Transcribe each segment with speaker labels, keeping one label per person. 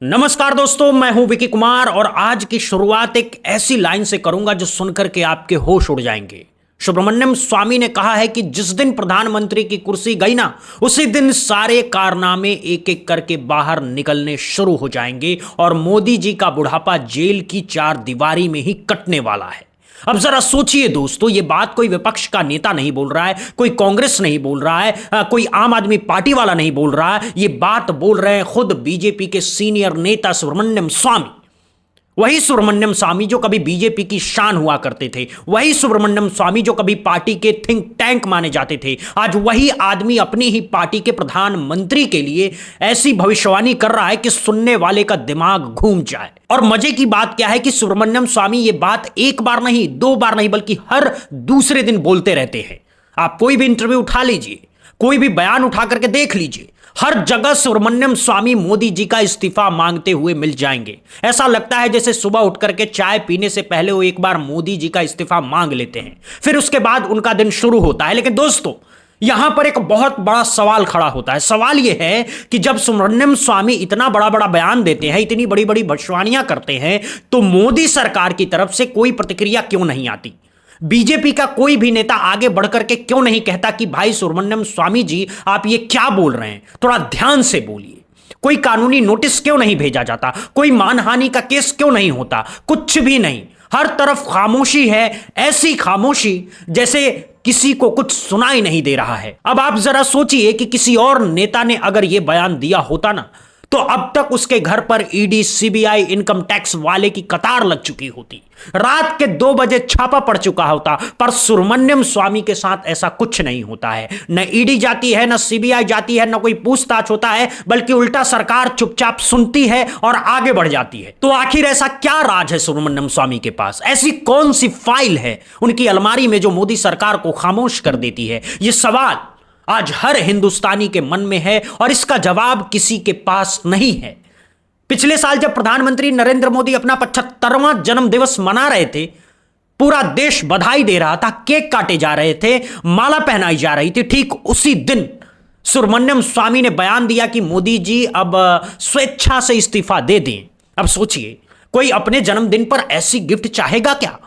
Speaker 1: नमस्कार दोस्तों, मैं हूं विकी कुमार और आज की शुरुआत एक ऐसी लाइन से करूंगा जो सुनकर के आपके होश उड़ जाएंगे। सुब्रमण्यम स्वामी ने कहा है कि जिस दिन प्रधानमंत्री की कुर्सी गई ना, उसी दिन सारे कारनामे एक एक करके बाहर निकलने शुरू हो जाएंगे और मोदी जी का बुढ़ापा जेल की चार दीवारी में ही कटने वाला है। अब जरा सोचिए दोस्तों, ये बात कोई विपक्ष का नेता नहीं बोल रहा है, कोई कांग्रेस नहीं बोल रहा है, कोई आम आदमी पार्टी वाला नहीं बोल रहा है, ये बात बोल रहे हैं खुद बीजेपी के सीनियर नेता सुब्रमण्यम स्वामी। वही सुब्रमण्यम स्वामी जो कभी बीजेपी की शान हुआ करते थे, वही सुब्रमण्यम स्वामी जो कभी पार्टी के थिंक टैंक माने जाते थे, आज वही आदमी अपनी ही पार्टी के प्रधानमंत्री के लिए ऐसी भविष्यवाणी कर रहा है कि सुनने वाले का दिमाग घूम जाए। और मजे की बात क्या है कि सुब्रमण्यम स्वामी ये बात एक बार नहीं, दो बार नहीं, बल्कि हर दूसरे दिन बोलते रहते हैं। आप कोई भी इंटरव्यू उठा लीजिए, कोई भी बयान उठा करके देख लीजिए, हर जगह सुब्रमण्यम स्वामी मोदी जी का इस्तीफा मांगते हुए मिल जाएंगे। ऐसा लगता है जैसे सुबह उठ करके चाय पीने से पहले वो एक बार मोदी जी का इस्तीफा मांग लेते हैं, फिर उसके बाद उनका दिन शुरू होता है। लेकिन दोस्तों, यहां पर एक बहुत बड़ा सवाल खड़ा होता है। सवाल यह है कि जब सुब्रमण्यम स्वामी इतना बड़ा बड़ा बयान देते हैं, इतनी बड़ी बड़ी भविष्यवाणियां करते हैं, तो मोदी सरकार की तरफ से कोई प्रतिक्रिया क्यों नहीं आती? बीजेपी का कोई भी नेता आगे बढ़कर के क्यों नहीं कहता कि भाई सुब्रमण्यम स्वामी जी, आप ये क्या बोल रहे हैं, थोड़ा ध्यान से बोलिए? कोई कानूनी नोटिस क्यों नहीं भेजा जाता? कोई मानहानि का केस क्यों नहीं होता? कुछ भी नहीं, हर तरफ खामोशी है, ऐसी खामोशी जैसे किसी को कुछ सुनाई नहीं दे रहा है। अब आप जरा सोचिए कि किसी और नेता ने अगर यह बयान दिया होता ना, तो अब तक उसके घर पर ईडी, सीबीआई, इनकम टैक्स वाले की कतार लग चुकी होती, रात के 2 बजे छापा पड़ चुका होता। पर सुब्रमण्यम स्वामी के साथ ऐसा कुछ नहीं होता है। न ईडी जाती है, न सीबीआई जाती है, न कोई पूछताछ होता है, बल्कि उल्टा सरकार चुपचाप सुनती है और आगे बढ़ जाती है। तो आखिर ऐसा क्या राज है सुब्रमण्यम स्वामी के पास? ऐसी कौन सी फाइल है उनकी अलमारी में जो मोदी सरकार को खामोश कर देती है? यह सवाल आज हर हिंदुस्तानी के मन में है और इसका जवाब किसी के पास नहीं है। पिछले साल जब प्रधानमंत्री नरेंद्र मोदी अपना 75वां जन्मदिवस मना रहे थे, पूरा देश बधाई दे रहा था, केक काटे जा रहे थे, माला पहनाई जा रही थी, ठीक उसी दिन सुब्रमण्यम स्वामी ने बयान दिया कि मोदी जी अब स्वेच्छा से इस्तीफा दे दें। अब सोचिए, कोई अपने जन्मदिन पर ऐसी गिफ्ट चाहेगा क्या?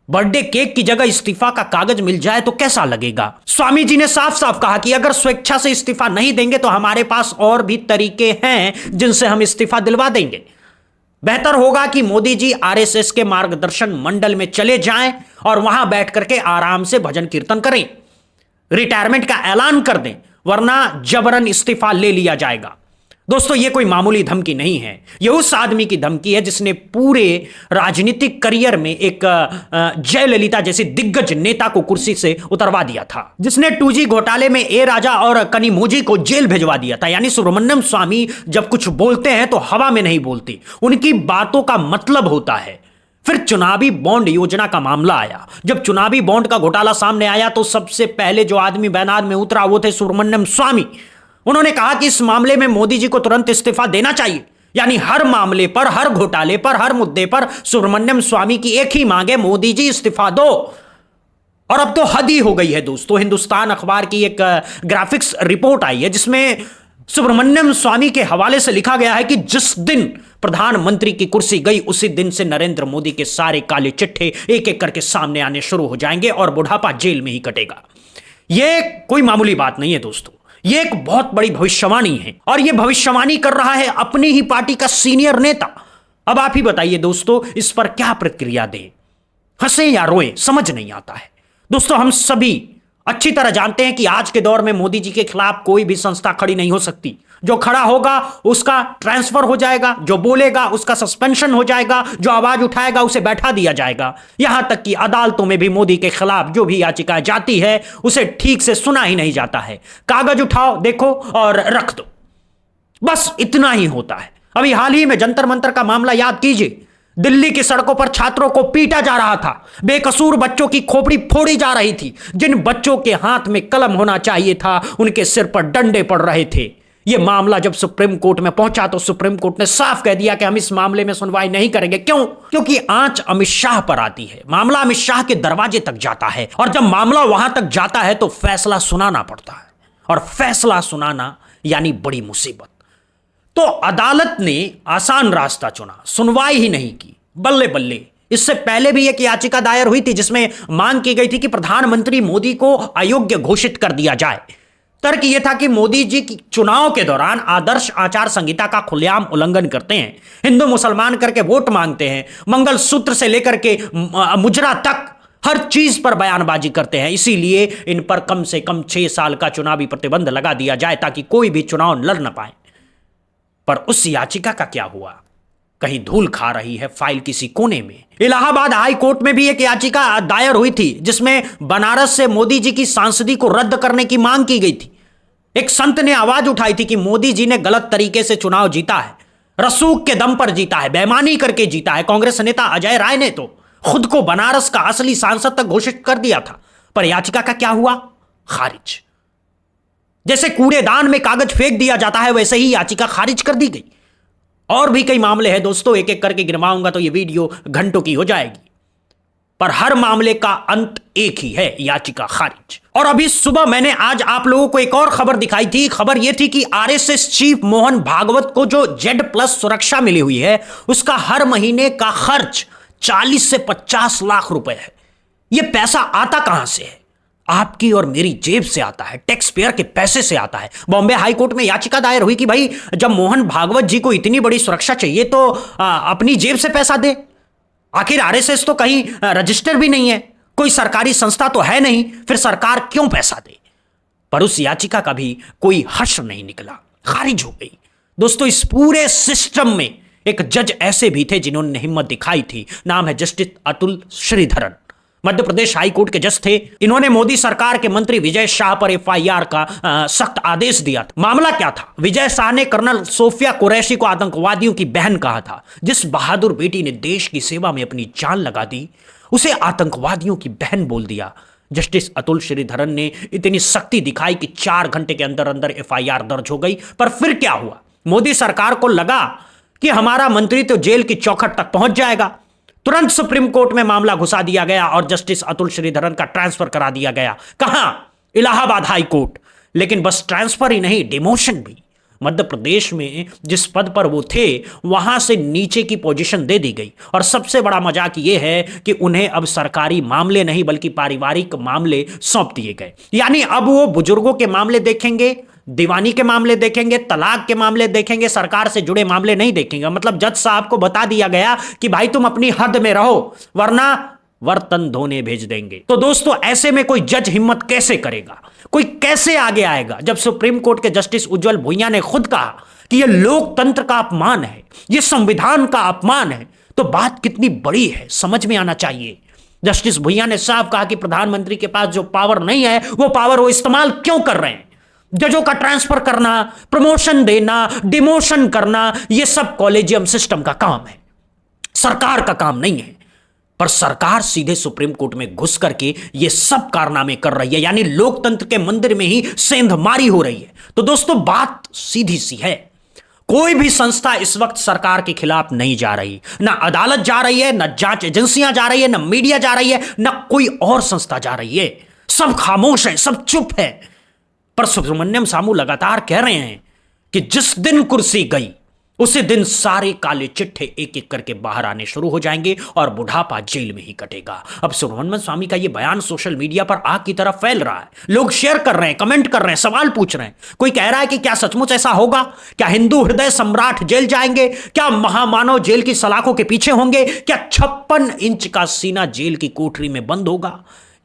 Speaker 1: बर्थडे केक की जगह इस्तीफा का कागज मिल जाए तो कैसा लगेगा? स्वामी जी ने साफ साफ कहा कि अगर स्वेच्छा से इस्तीफा नहीं देंगे तो हमारे पास और भी तरीके हैं जिनसे हम इस्तीफा दिलवा देंगे। बेहतर होगा कि मोदी जी आरएसएस के मार्गदर्शन मंडल में चले जाएं और वहां बैठ करके आराम से भजन कीर्तन करें, रिटायरमेंट का ऐलान कर दें, वरना जबरन इस्तीफा ले लिया जाएगा। दोस्तों, यह कोई मामूली धमकी नहीं है, यह उस आदमी की धमकी है जिसने पूरे राजनीतिक करियर में एक जयललिता जैसे दिग्गज नेता को कुर्सी से उतरवा दिया था, जिसने 2G घोटाले में ए राजा और कनिमोझी को जेल भिजवा दिया था। यानी सुब्रमण्यम स्वामी जब कुछ बोलते हैं तो हवा में नहीं बोलते, उनकी बातों का मतलब होता है। फिर चुनावी बॉन्ड योजना का मामला आया। जब चुनावी बॉन्ड का घोटाला सामने आया तो सबसे पहले जो आदमी मैदान में उतरा वो थे सुब्रमण्यम स्वामी। उन्होंने कहा कि इस मामले में मोदी जी को तुरंत इस्तीफा देना चाहिए। यानी हर मामले पर, हर घोटाले पर, हर मुद्दे पर सुब्रमण्यम स्वामी की एक ही मांग है, मोदी जी इस्तीफा दो। और अब तो हद ही हो गई है दोस्तों। हिंदुस्तान अखबार की एक ग्राफिक्स रिपोर्ट आई है जिसमें सुब्रमण्यम स्वामी के हवाले से लिखा गया है कि जिस दिन प्रधानमंत्री की कुर्सी गई उसी दिन से नरेंद्र मोदी के सारे काले चिट्ठे एक एक करके सामने आने शुरू हो जाएंगे और बुढ़ापा जेल में ही कटेगा। यह कोई मामूली बात नहीं है दोस्तों, यह एक बहुत बड़ी भविष्यवाणी है और यह भविष्यवाणी कर रहा है अपनी ही पार्टी का सीनियर नेता। अब आप ही बताइए दोस्तों, इस पर क्या प्रतिक्रिया दें? हंसे या रोएं, समझ नहीं आता है। दोस्तों, हम सभी अच्छी तरह जानते हैं कि आज के दौर में मोदी जी के खिलाफ कोई भी संस्था खड़ी नहीं हो सकती। जो खड़ा होगा उसका ट्रांसफर हो जाएगा, जो बोलेगा उसका सस्पेंशन हो जाएगा, जो आवाज उठाएगा उसे बैठा दिया जाएगा। यहां तक कि अदालतों में भी मोदी के खिलाफ जो भी याचिका जाती है उसे ठीक से सुना ही नहीं जाता है। कागज उठाओ, देखो और रख दो, बस इतना ही होता है। अभी हाल ही में जंतर मंतर का मामला याद कीजिए। दिल्ली की सड़कों पर छात्रों को पीटा जा रहा था, बेकसूर बच्चों की खोपड़ी फोड़ी जा रही थी। जिन बच्चों के हाथ में कलम होना चाहिए था उनके सिर पर डंडे पड़ रहे थे। यह मामला जब सुप्रीम कोर्ट में पहुंचा तो सुप्रीम कोर्ट ने साफ कह दिया कि हम इस मामले में सुनवाई नहीं करेंगे। क्यों? क्योंकि आंच अमित शाह पर आती है, मामला अमित शाह के दरवाजे तक जाता है और जब मामला वहां तक जाता है तो फैसला सुनाना पड़ता है और फैसला सुनाना यानी बड़ी मुसीबत। तो अदालत ने आसान रास्ता चुना, सुनवाई ही नहीं की। बल्ले बल्ले। इससे पहले भी एक याचिका दायर हुई थी जिसमें मांग की गई थी कि प्रधानमंत्री मोदी को अयोग्य घोषित कर दिया जाए। तर्क यह था कि मोदी जी की चुनाव के दौरान आदर्श आचार संहिता का खुलेआम उल्लंघन करते हैं, हिंदू मुसलमान करके वोट मांगते हैं, मंगलसूत्र से लेकर के मुजरा तक हर चीज पर बयानबाजी करते हैं, इसीलिए इन पर कम से कम 6 साल का चुनावी प्रतिबंध लगा दिया जाए ताकि कोई भी चुनाव लड़ न पाए। पर उस याचिका का क्या हुआ? कहीं धूल खा रही है फाइल किसी कोने में। इलाहाबाद हाई कोर्ट में भी एक याचिका दायर हुई थी जिसमें बनारस से मोदी जी की सांसदी को रद्द करने की मांग की गई थी। एक संत ने आवाज उठाई थी कि मोदी जी ने गलत तरीके से चुनाव जीता है, रसूख के दम पर जीता है, बेईमानी करके जीता है। कांग्रेस नेता अजय राय ने तो खुद को बनारस का असली सांसद तक घोषित कर दिया था। पर याचिका का क्या हुआ? खारिज। जैसे कूड़ेदान में कागज फेंक दिया जाता है वैसे ही याचिका खारिज कर दी गई। और भी कई मामले हैं दोस्तों, एक एक करके गिनवाऊंगा तो यह वीडियो घंटों की हो जाएगी। पर हर मामले का अंत एक ही है, याचिका खारिज। और अभी सुबह मैंने आज आप लोगों को एक और खबर दिखाई थी। खबर यह थी कि आरएसएस चीफ मोहन भागवत को जो Z+ सुरक्षा मिली हुई है उसका हर महीने का खर्च 40 से 50 लाख रुपए है। यह पैसा आता कहां से है? आपकी और मेरी जेब से आता है, टैक्स पेयर के पैसे से आता है। बॉम्बे हाई कोर्ट में याचिका दायर हुई कि भाई जब मोहन भागवत जी को इतनी बड़ी सुरक्षा चाहिए तो अपनी जेब से पैसा दे। आखिर आरएसएस तो कहीं रजिस्टर भी नहीं है, कोई सरकारी संस्था तो है नहीं, फिर सरकार क्यों पैसा दे? पर उस याचिका का भी कोई हश्र नहीं निकला, खारिज हो गई। दोस्तों, इस पूरे सिस्टम में एक जज ऐसे भी थे जिन्होंने हिम्मत दिखाई थी। नाम है justice Atul Sreedharan. Madhya Pradesh high court के जज थे। इन्होंने मोदी सरकार के मंत्री विजय शाह पर FIR का सख्त आदेश दिया था। मामला क्या था? विजय शाह ने कर्नल सोफिया कुरैशी को आतंकवादियों की बहन कहा था। जिस बहादुर बेटी ने देश की सेवा में अपनी जान लगा दी उसे आतंकवादियों की बहन बोल दिया। जस्टिस अतुल श्रीधरन ने इतनी सख्ती दिखाई कि 4 घंटे के अंदर अंदर FIR दर्ज हो गई। पर फिर क्या हुआ? मोदी सरकार को लगा कि हमारा मंत्री तो जेल की चौखट तक पहुंच जाएगा। तुरंत सुप्रीम कोर्ट में मामला घुसा दिया गया और जस्टिस अतुल श्रीधरन का ट्रांसफर करा दिया गया। कहां? Allahabad high court. लेकिन बस ट्रांसफर ही नहीं, डिमोशन भी। मध्य प्रदेश में जिस पद पर वो थे वहां से नीचे की पोजीशन दे दी गई। और सबसे बड़ा मजाक यह है कि उन्हें अब सरकारी मामले नहीं बल्कि पारिवारिक मामले सौंप दिए गए। यानी अब वो बुजुर्गों के मामले देखेंगे, दीवानी के मामले देखेंगे, तलाक के मामले देखेंगे, सरकार से जुड़े मामले नहीं देखेंगे। मतलब जज साहब को बता दिया गया कि भाई तुम अपनी हद में रहो वरना बर्तन धोने भेज देंगे। तो दोस्तों, ऐसे में कोई जज हिम्मत कैसे करेगा? कोई कैसे आगे आएगा? जब सुप्रीम कोर्ट के जस्टिस उज्जवल भुइयां ने खुद कहा कि यह लोकतंत्र का अपमान है, यह संविधान का अपमान है, तो बात कितनी बड़ी है समझ में आना चाहिए। जस्टिस भुइयां ने साफ कहा कि प्रधानमंत्री के पास जो पावर नहीं है वो पावर वो इस्तेमाल क्यों कर रहे हैं। जजों का ट्रांसफर करना, प्रमोशन देना, डिमोशन करना, यह सब कॉलेजियम सिस्टम का काम है, सरकार का काम नहीं है। पर सरकार सीधे सुप्रीम कोर्ट में घुस करके ये सब कारनामे कर रही है, यानी लोकतंत्र के मंदिर में ही सेंधमारी हो रही है। तो दोस्तों, बात सीधी सी है, कोई भी संस्था इस वक्त सरकार के खिलाफ नहीं जा रही। ना अदालत जा रही है, ना जांच एजेंसियां जा रही है, ना मीडिया जा रही है, ना कोई और संस्था जा रही है। सब खामोश है, सब चुप है। पर सुब्रमण्यम सामू लगातार कह रहे हैं कि जिस दिन कुर्सी गई उसी दिन सारे काले चिट्ठे एक एक करके बाहर आने शुरू हो जाएंगे और बुढ़ापा जेल में ही कटेगा। अब सुब्रमण्यम स्वामी का यह बयान सोशल मीडिया पर आग की तरह फैल रहा है। लोग शेयर कर रहे हैं, कमेंट कर रहे हैं, सवाल पूछ रहे हैं। कोई कह रहा है कि क्या सचमुच ऐसा होगा? क्या हिंदू हृदय सम्राट जेल जाएंगे? क्या महामानव जेल की सलाखों के पीछे होंगे? क्या 56 इंच का सीना जेल की कोठरी में बंद होगा?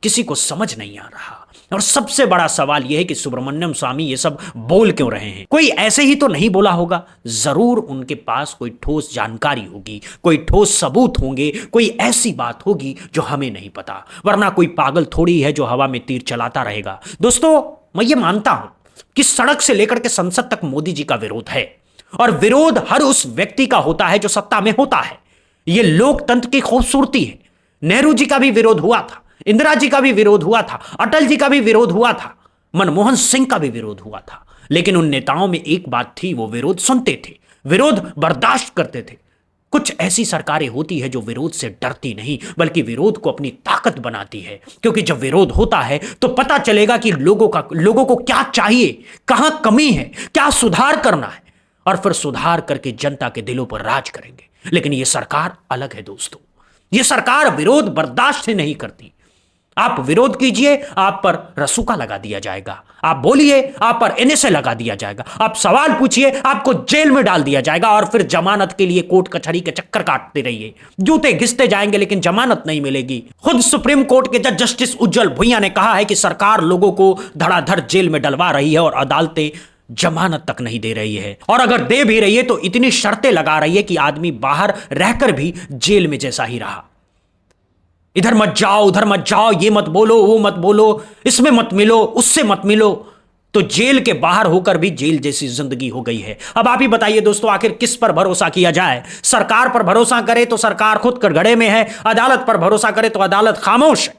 Speaker 1: किसी को समझ नहीं आ रहा। और सबसे बड़ा सवाल यह है कि सुब्रमण्यम स्वामी ये सब बोल क्यों रहे हैं? कोई ऐसे ही तो नहीं बोला होगा, जरूर उनके पास कोई ठोस जानकारी होगी, कोई ठोस सबूत होंगे, कोई ऐसी बात होगी जो हमें नहीं पता। वरना कोई पागल थोड़ी है जो हवा में तीर चलाता रहेगा। दोस्तों, मैं ये मानता हूं कि सड़क से लेकर के संसद तक मोदी जी का विरोध है, और विरोध हर उस व्यक्ति का होता है जो सत्ता में होता है। यह लोकतंत्र की खूबसूरती है। नेहरू जी का भी विरोध हुआ था, इंदिरा जी का भी विरोध हुआ था, अटल जी का भी विरोध हुआ था, मनमोहन सिंह का भी विरोध हुआ था। लेकिन उन नेताओं में एक बात थी, वो विरोध सुनते थे, विरोध बर्दाश्त करते थे। कुछ ऐसी सरकारें होती है जो विरोध से डरती नहीं बल्कि विरोध को अपनी ताकत बनाती है, क्योंकि जब विरोध होता है तो पता चलेगा कि लोगों को क्या चाहिए, कहां कमी है, क्या सुधार करना है। और फिर सुधार करके जनता के दिलों पर राज करेंगे। लेकिन यह सरकार अलग है दोस्तों। यह सरकार विरोध बर्दाश्त ही नहीं करती। आप विरोध कीजिए, आप पर रसूका लगा दिया जाएगा। आप बोलिए, आप पर एनएसए लगा दिया जाएगा। आप सवाल पूछिए, आपको जेल में डाल दिया जाएगा। और फिर जमानत के लिए कोर्ट कचहरी के चक्कर काटते रहिए, जूते घिसते जाएंगे, लेकिन जमानत नहीं मिलेगी। खुद सुप्रीम कोर्ट के जज जस्टिस उज्जवल भुइयां ने कहा है कि सरकार लोगों को धड़ाधड़ जेल में डलवा रही है और अदालतें जमानत तक नहीं दे रही है। और अगर दे भी रही है तो इतनी शर्तें लगा रही है कि आदमी बाहर रहकर भी जेल में जैसा ही रहा। इधर मत जाओ, उधर मत जाओ, ये मत बोलो, वो मत बोलो, इसमें मत मिलो, उससे मत मिलो। तो जेल के बाहर होकर भी जेल जैसी जिंदगी हो गई है। अब आप ही बताइए दोस्तों, आखिर किस पर भरोसा किया जाए? सरकार पर भरोसा करे तो सरकार खुद कटघरे में है, अदालत पर भरोसा करे तो अदालत खामोश है,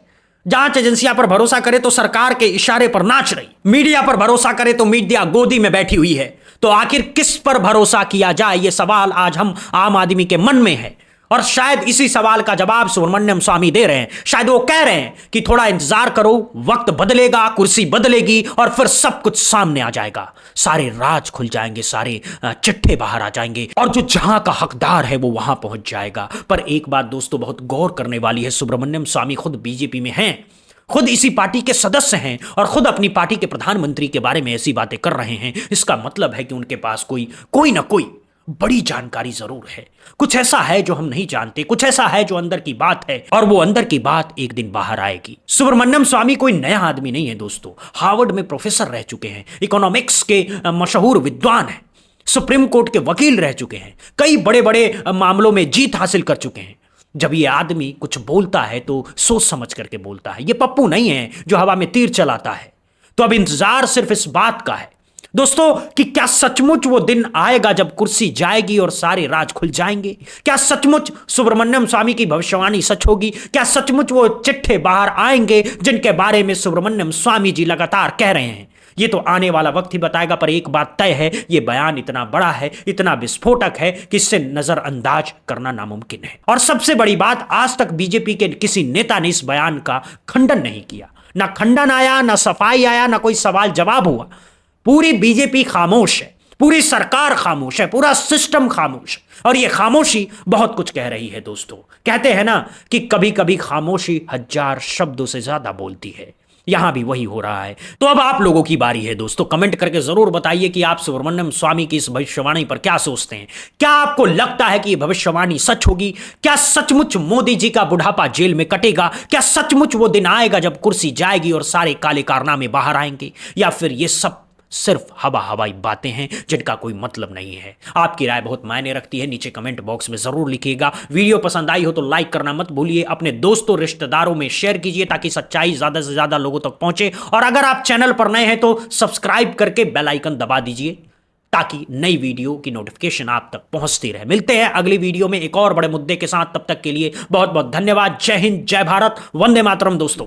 Speaker 1: जांच एजेंसियां पर भरोसा करे तो सरकार के इशारे पर नाच रही, मीडिया पर भरोसा करे तो मीडिया गोदी में बैठी हुई है। तो आखिर किस पर भरोसा किया जाए, यह सवाल आज हम आम आदमी के मन में है। और शायद इसी सवाल का जवाब सुब्रमण्यम स्वामी दे रहे हैं। शायद वो कह रहे हैं कि थोड़ा इंतजार करो, वक्त बदलेगा, कुर्सी बदलेगी और फिर सब कुछ सामने आ जाएगा, सारे राज खुल जाएंगे, सारे चिट्ठे बाहर आ जाएंगे और जो जहां का हकदार है वो वहां पहुंच जाएगा। पर एक बात दोस्तों बहुत गौर करने वाली है, सुब्रमण्यम स्वामी खुद बीजेपी में हैं, खुद इसी पार्टी के सदस्य हैं और खुद अपनी पार्टी के प्रधानमंत्री के बारे में ऐसी बातें कर रहे हैं। इसका मतलब है कि उनके पास कोई ना कोई बड़ी जानकारी जरूर है। कुछ ऐसा है जो हम नहीं जानते, कुछ ऐसा है जो अंदर की बात है और वो अंदर की बात एक दिन बाहर आएगी। सुब्रमण्यम स्वामी कोई नया आदमी नहीं है दोस्तों। हार्वर्ड में प्रोफेसर रह चुके हैं, इकोनॉमिक्स के मशहूर विद्वान हैं, सुप्रीम कोर्ट के वकील रह चुके हैं, कई बड़े बड़े मामलों में जीत हासिल कर चुके हैं। जब ये आदमी कुछ बोलता है तो सोच समझ करके बोलता है। ये पप्पू नहीं है जो हवा में तीर चलाता है। तो अब इंतजार सिर्फ इस बात का है दोस्तों कि क्या सचमुच वो दिन आएगा जब कुर्सी जाएगी और सारे राज खुल जाएंगे? क्या सचमुच सुब्रमण्यम स्वामी की भविष्यवाणी सच होगी? क्या सचमुच वो चिट्ठे बाहर आएंगे जिनके बारे में सुब्रमण्यम स्वामी जी लगातार कह रहे हैं? ये तो आने वाला वक्त ही बताएगा। पर एक बात तय है, ये बयान इतना बड़ा है, इतना विस्फोटक है कि इससे नजरअंदाज करना नामुमकिन है। और सबसे बड़ी बात, आज तक बीजेपी के किसी नेता ने इस बयान का खंडन नहीं किया। ना खंडन आया, ना सफाई आया, ना कोई सवाल जवाब हुआ। पूरी बीजेपी खामोश है, पूरी सरकार खामोश है, पूरा सिस्टम खामोश है। और ये खामोशी बहुत कुछ कह रही है दोस्तों। कहते हैं ना कि कभी कभी खामोशी 1000 शब्दों से ज्यादा बोलती है। यहां भी वही हो रहा है। तो अब आप लोगों की बारी है दोस्तों। कमेंट करके जरूर बताइए कि आप सुब्रमण्यम स्वामी की इस भविष्यवाणी पर क्या सोचते हैं। क्या आपको लगता है कि यह भविष्यवाणी सच होगी? क्या सचमुच मोदी जी का बुढ़ापा जेल में कटेगा? क्या सचमुच वो दिन आएगा जब कुर्सी जाएगी और सारे काले कारनामे बाहर आएंगे? या फिर ये सब सिर्फ हवाई बातें हैं जिनका कोई मतलब नहीं है? आपकी राय बहुत मायने रखती है, नीचे कमेंट बॉक्स में जरूर लिखिएगा। वीडियो पसंद आई हो तो लाइक करना मत भूलिए, अपने दोस्तों रिश्तेदारों में शेयर कीजिए ताकि सच्चाई ज्यादा से ज्यादा लोगों तक पहुंचे। और अगर आप चैनल पर नए हैं तो सब्सक्राइब करके बेल आइकन दबा दीजिए ताकि नई वीडियो की नोटिफिकेशन आप तक पहुंचती रहे। मिलते हैं अगली वीडियो में एक और बड़े मुद्दे के साथ। तब तक के लिए बहुत बहुत धन्यवाद। जय हिंद, जय भारत, वंदे मातरम दोस्तों।